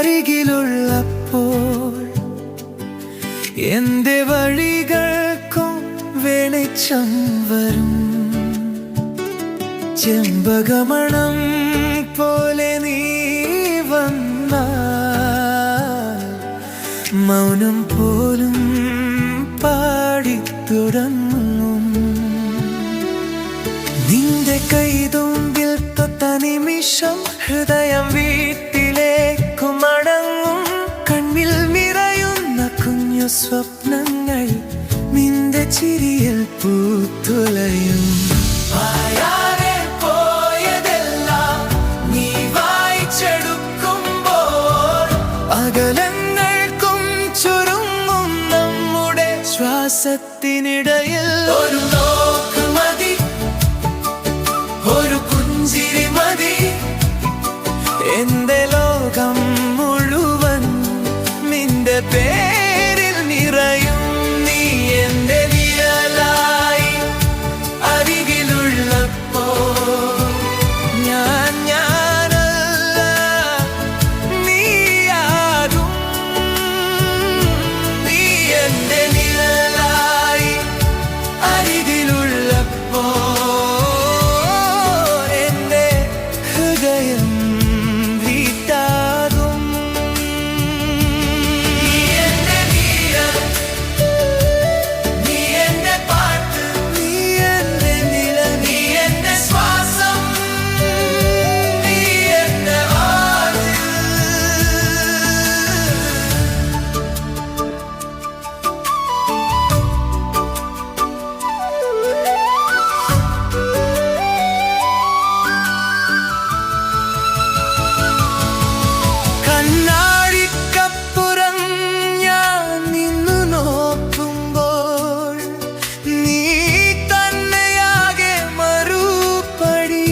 അരികിലുള്ളപ്പോൾ എന്റെ വഴികൾക്കും വെളിച്ചം വരും. ചെമ്പകമണം പോലെ നീ വന്നാൽ മൗനം പോലും പാടിത്തുടങ്ങും. നിന്റെ കൈതുമ്പിൽ തൊട്ട നിമിഷം ഹൃദയം വീട്ടിലേക്കു മടങ്ങും. കണ്ണിൽ നിറയുന്ന കുഞ്ഞു സ്വപ്നങ്ങൾ നിന്റെ ചിരിയിൽ പൂത്തുലയും. മായാതെ പോയതെല്ലാം നീ വായിച്ചെടുക്കുമ്പോൾ അകലങ്ങൾക്കും ചുരുങ്ങും നമ്മുടെ ശ്വാസത്തിനിടയിൽ ഒരു നോക്ക് മതി, ഒരു പുഞ്ചിരി മതി. എന്റെ ലോകം മുഴുവൻ നിന്റെ പേരിൽ നിറയും. നീ എന്റെ നിഴലായി അരികിലുള്ളപ്പോൾ ഞാനല്ല നീയാകും. നീ എന്റെ നിഴലായി അരികിലുള്ളപ്പോൾ എന്റെ ഹൃദയം വീട്ടാകും. നീ എന്റെ നീരം, നീ എന്റെ പാട്ട്, നീ എന്റെ നില, നീ എന്റെ ശ്വാസം, നീ എന്റെ വാതിൽ. കണ്ണാടിക്കപ്പുറം ഞാൻ നിന്നു നോക്കുമ്പോൾ നീ തന്നെയാകെ മറുപടി.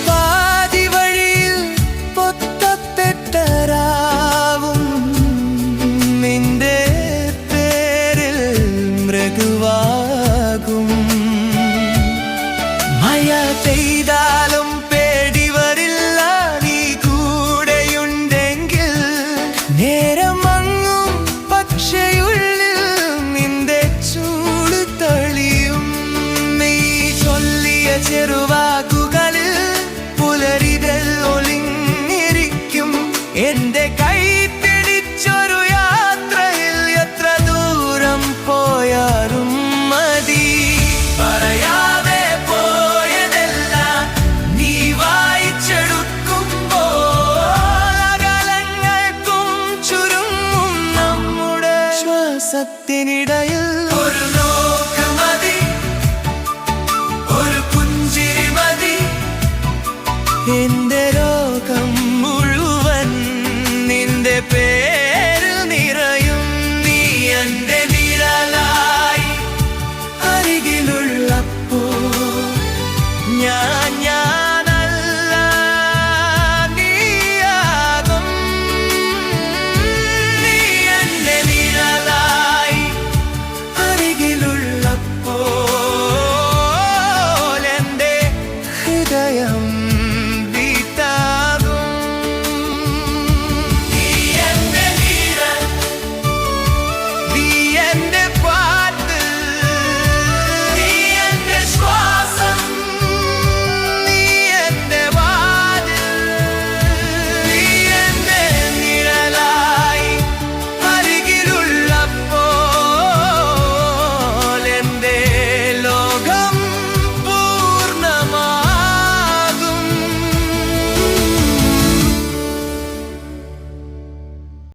പാതി വഴിയിൽ പൊത്തപ്പെട്ടരാവും നിന്റെ പേരിൽ മൃദുവാകും. മഴ പെയ്താലും പേടി വരില്ല, നീ കൂടെയുണ്ടെങ്കിൽ. നേരം മങ്ങും പക്ഷയുള്ളിൽ നിന്റെ ചൂട് തളിയും. നീ ചൊല്ലിയ ചെറുവാക്കുകളിൽ പുലരിതൽ ഒളിഞ്ഞിരിക്കും. എന്റെ കൈ പിടിച്ചൊരു യാത്രയിൽ എത്ര ദൂരം പോയാലും മതി. പറയാതെ പോയതെല്ലാം നീ വായിച്ചെടുക്കുമ്പോൾ അകലങ്ങൾക്കും ചുരുങ്ങും നമ്മുടെ ശ്വാസത്തിനിടയിൽ